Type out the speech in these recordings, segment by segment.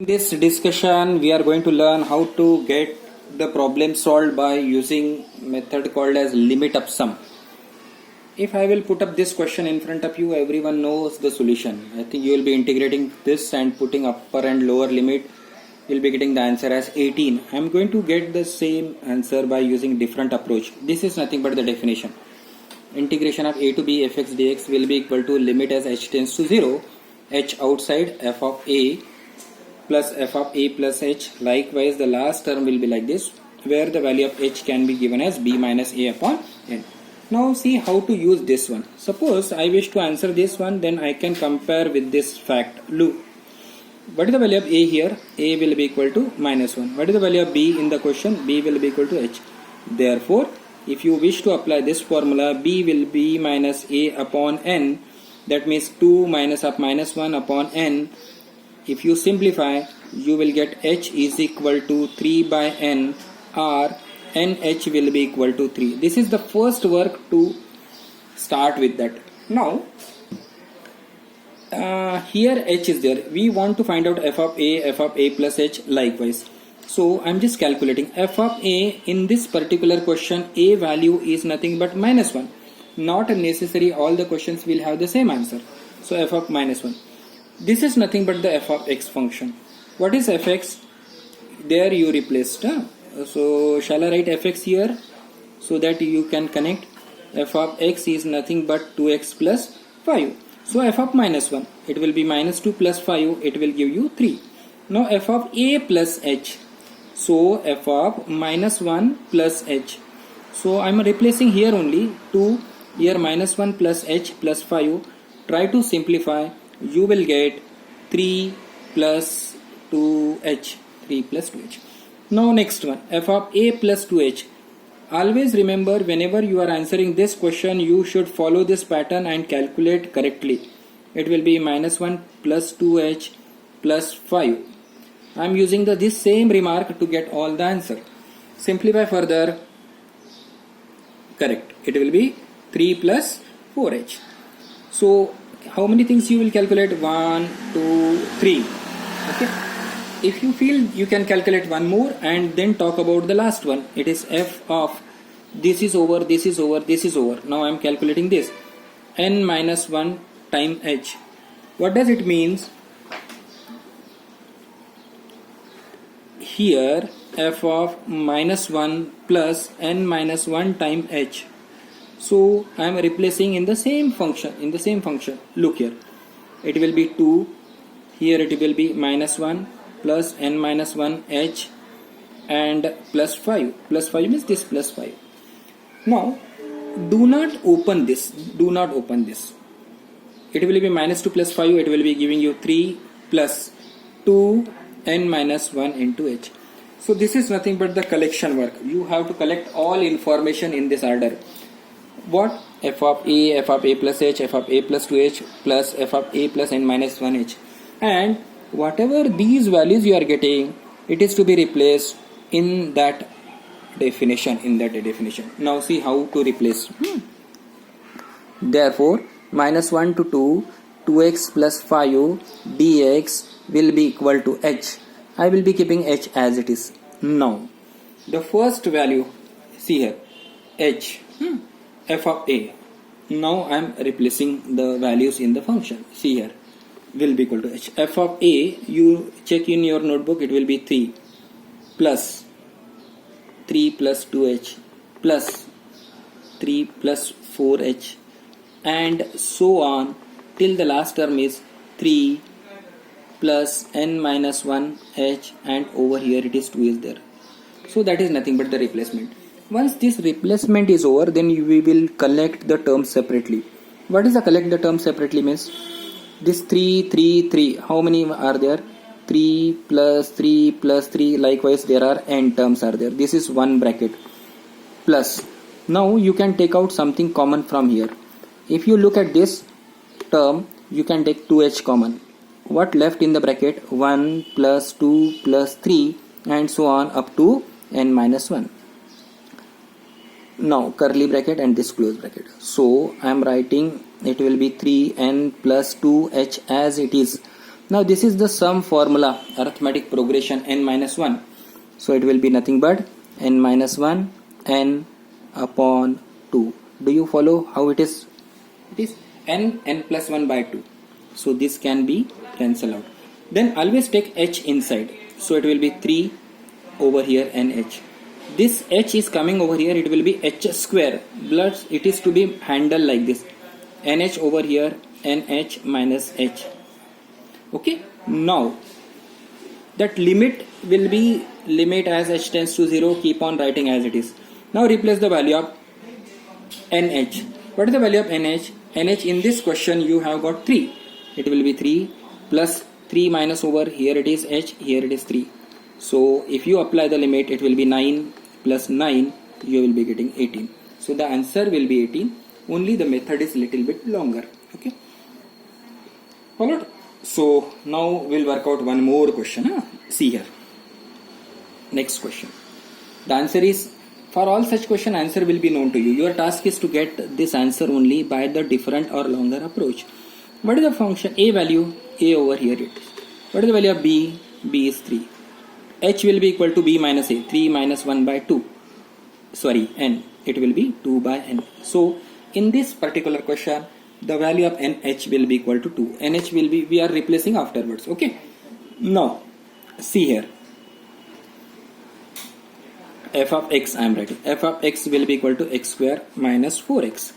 In this discussion, we are going to learn how to get the problem solved by using method called as limit up sum. If I will put up this question in front of you, everyone knows the solution. I think you will be integrating this and putting upper and lower limit. You will be getting the answer as 18. I am going to get the same answer by using different approach. This is nothing but the definition. Integration of a to b fx dx will be equal to limit as h tends to 0, h outside f of a plus f of a plus h. Likewise, the last term will be like this, where the value of h can be given as b minus a upon n. Now see how to use this one. Suppose I wish to answer this one, then I can compare with this fact. Look, what is the value of a here? A will be equal to minus 1. What is the value of b in the question? B will be equal to h. Therefore, if you wish to apply this formula, b will be minus a upon n. That means 2 minus of minus 1 upon n. If you simplify, you will get h is equal to 3 by n, or nh will be equal to 3. This is the first work to start with that. Now, here h is there. We want to find out f of a plus h likewise. So, I am just calculating f of a. In this particular question, a value is nothing but minus 1. Not necessary all the questions will have the same answer. So, f of minus 1. This is nothing but the f of x function. What is fx? There you replaced. So shall I write fx here so that you can connect? F of x is nothing but 2x plus 5. So f of minus 1, it will be minus 2 plus 5, it will give you 3. Now f of a plus h. So f of minus 1 plus h. So I am replacing here only 2, here minus 1 plus h plus 5. Try to simplify. You will get 3 plus 2h. 3 plus 2h. Now next one, f of a plus 2h. Always remember, whenever you are answering this question, you should follow this pattern and calculate correctly. It will be minus 1 plus 2h plus 5. I am using this same remark to get all the answer. Simplify further. Correct. It will be 3 plus 4h. So how many things you will calculate? 1, 2, 3. Okay. If you feel you can calculate one more and then talk about the last one. It is f of this is over, this is over, this is over. Now I am calculating this. N minus 1 time h. What does it means? Here f of minus 1 plus n minus 1 time h. So I am replacing in the same function. Look here. It will be 2. Here it will be minus 1 plus n minus 1 h and plus 5. Plus 5 means this plus 5. Now do not open this. Do not open this. It will be minus 2 plus 5. It will be giving you 3 plus 2 n minus 1 into h. So this is nothing but the collection work. You have to collect all information in this order. What? F of a plus h, f of a plus 2h plus f of a plus n minus 1h. And whatever these values you are getting, it is to be replaced in that definition. Now see how to replace. Therefore, minus 1 to 2, 2x plus 5 dx will be equal to h. I will be keeping h as it is. Now, the first value, see here, h. F of a. Now I am replacing the values in the function. See here, will be equal to h. F of a, you check in your notebook, it will be 3 plus 3 plus 2h plus 3 plus 4h and so on till the last term is 3 plus n minus 1 h, and over here it is 2 is there. So that is nothing but the replacement. Once this replacement is over, then we will collect the terms separately. What is the collect the terms separately means? This 3, 3, 3. How many are there? 3 plus 3 plus 3. Likewise, there are n terms are there. This is one bracket. Plus. Now you can take out something common from here. If you look at this term, you can take 2h common. What left in the bracket? 1 plus 2 plus 3 and so on up to n minus 1. Now curly bracket and this close bracket. So I am writing it will be 3n plus 2h as it is. Now this is the sum formula, arithmetic progression n minus 1. So it will be nothing but n minus 1 n upon 2. Do you follow how it is? It is n plus 1 by 2. So this can be cancelled out. Then always take h inside. So it will be 3 over here nh. This h is coming over here, it will be h square. But it is to be handled like this. nh over here, nh minus h. Okay. Now that limit will be limit as h tends to 0. Keep on writing as it is. Now replace the value of nh. What is the value of nh? nh in this question you have got 3. It will be 3 plus 3 minus over here it is h, here it is 3. So if you apply the limit, it will be 9 plus 9, you will be getting 18. So the answer will be 18. Only the method is little bit longer. Okay. Followed? So now we'll work out one more question. See here. Next question. The answer is, for all such question, answer will be known to you. Your task is to get this answer only by the different or longer approach. What is the function? A value, a over here it is. What is the value of b? B is 3. H will be equal to b minus a. 3 minus 1 by 2. Sorry, n. It will be 2 by n. So in this particular question, the value of nh will be equal to 2. Nh will be, we are replacing afterwards. Okay. Now, see here. F of x I am writing. F of x will be equal to x square minus 4x.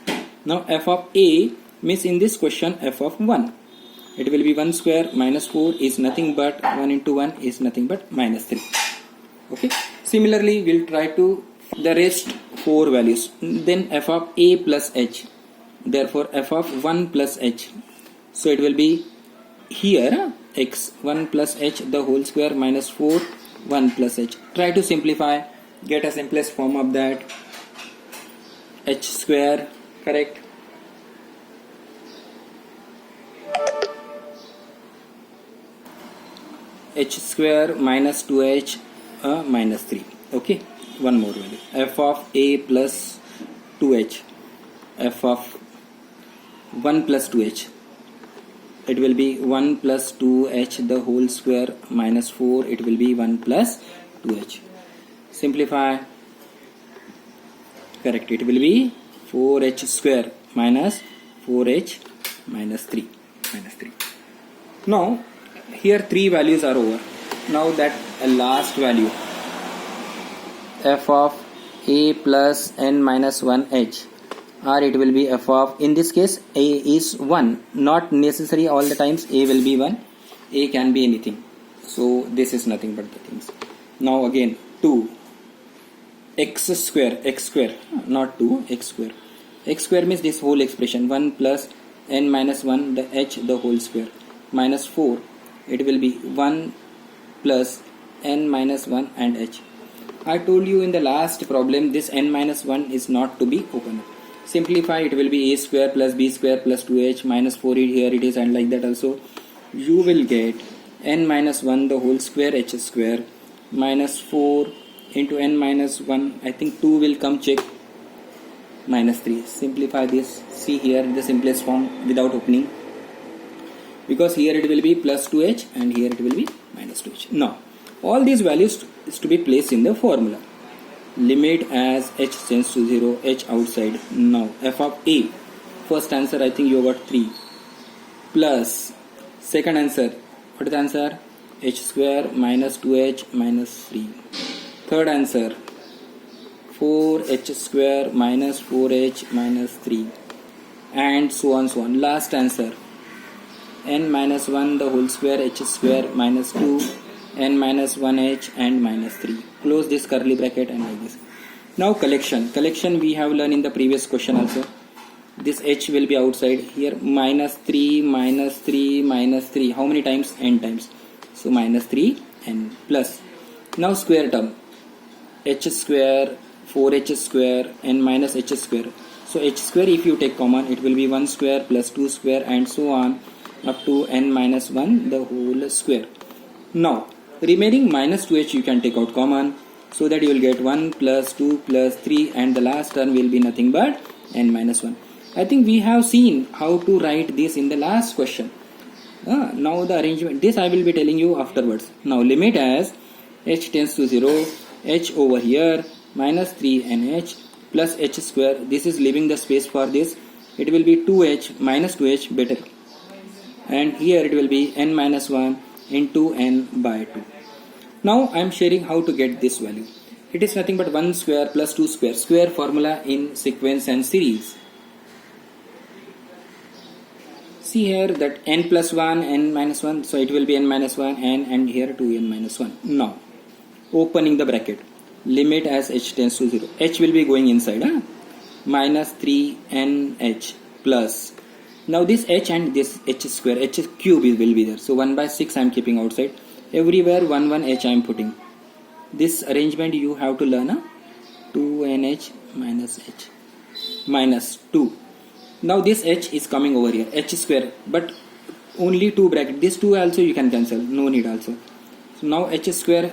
Now f of a means in this question f of 1. It will be 1 square minus 4 is nothing but 1 into 1 is nothing but minus 3. Okay. Similarly, we'll try to the rest 4 values. Then f of a plus h. Therefore f of 1 plus h. So it will be here x 1 plus h the whole square minus 4 1 plus h. Try to simplify. Get a simplest form of that. H square, correct? H square minus 2h minus 3. Okay. One more value. F of a plus 2h. F of 1 plus 2h. It will be 1 plus 2h the whole square minus 4. It will be 1 plus 2h. Simplify. Correct. It will be 4h square minus 4h minus 3. Minus 3. Now, here 3 values are over. Now that last value. F of a plus n minus 1h. Or it will be f of, in this case, a is 1. Not necessary all the times a will be 1. A can be anything. So this is nothing but the things. Now again 2. X square, not 2, x square. X square means this whole expression 1 plus n minus 1 the h the whole square minus 4. It will be 1 plus n minus 1 and h. I told you in the last problem this n minus 1 is not to be open up. Simplify. It will be a square plus b square plus 2h minus 4 here it is, and like that also. You will get n minus 1 the whole square h square minus 4 into n minus 1. I think 2 will come, check, minus 3. Simplify this. See here the simplest form without opening, because here it will be plus 2h and here it will be minus 2h. Now all these values is to be placed in the formula. Limit as h tends to 0, h outside. Now f of a, first answer I think you got 3 plus second answer, what is the answer? H square minus 2h minus 3. Third answer 4h square minus 4h minus 3, and so on so on. Last answer n minus 1 the whole square h square minus 2 n minus 1h and minus 3. Close this curly bracket and like this. Now collection we have learned in the previous question also. This h will be outside here. Minus 3 minus 3 minus 3. How many times? N times. So minus 3 n plus. Now square term. H square 4h square n minus h square. So h square if you take common, it will be 1 square plus 2 square and so on up to n minus 1 the whole square. Now remaining minus 2h you can take out common, so that you will get 1 plus 2 plus 3 and the last term will be nothing but n minus 1. I think we have seen how to write this in the last question. Now the arrangement, this I will be telling you afterwards. Now limit as h tends to 0, h over here minus 3nh plus h square. This is leaving the space for this. It will be 2h minus 2h better. And here it will be n minus 1 into n by 2. Now I am sharing how to get this value. It is nothing but 1 square plus 2 square. Square formula in sequence and series. See here that n plus 1, n minus 1. So it will be n minus 1 and here 2n minus 1. Now opening the bracket. Limit as h tends to 0. H will be going inside. Minus 3nh plus. Now this h and this h square, h cube will be there. So 1 by 6 I am keeping outside. Everywhere 1 h I am putting. This arrangement you have to learn. 2nh minus h minus 2. Now this h is coming over here, h square, but only 2 bracket. This 2 also you can cancel, no need also. So now h square,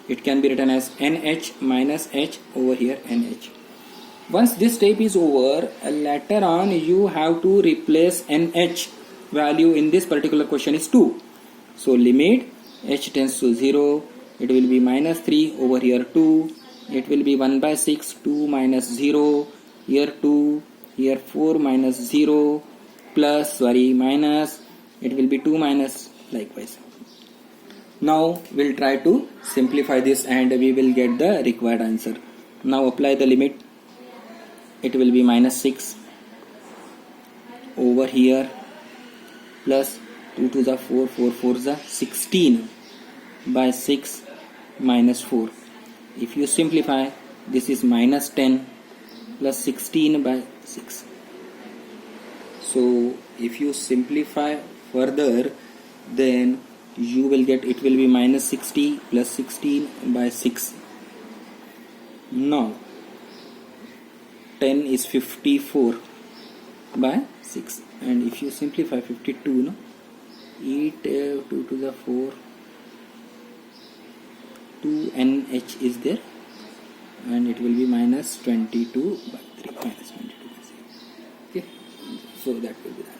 it can be written as nh minus h over here nh. Once this step is over, later on you have to replace nh value in this particular question is 2. So limit h tends to 0, it will be minus 3 over here 2, it will be 1 by 6, 2 minus 0, here 2, here 4 minus 0 plus minus, it will be 2 minus likewise. Now we'll try to simplify this and we will get the required answer. Now apply the limit. It will be minus 6 over here plus 2 to the 4, 4 4 the 16 by 6 minus 4. If you simplify, this is minus 10 plus 16 by 6. So if you simplify further, then you will get, it will be minus 60 plus 16 by 6. Now 10 is 54 by 6, and if you simplify 52, no, 8 2 to the 4, 2nh is there, and it will be minus 22 by 3, minus 22 by 3. Okay, so that will be the answer.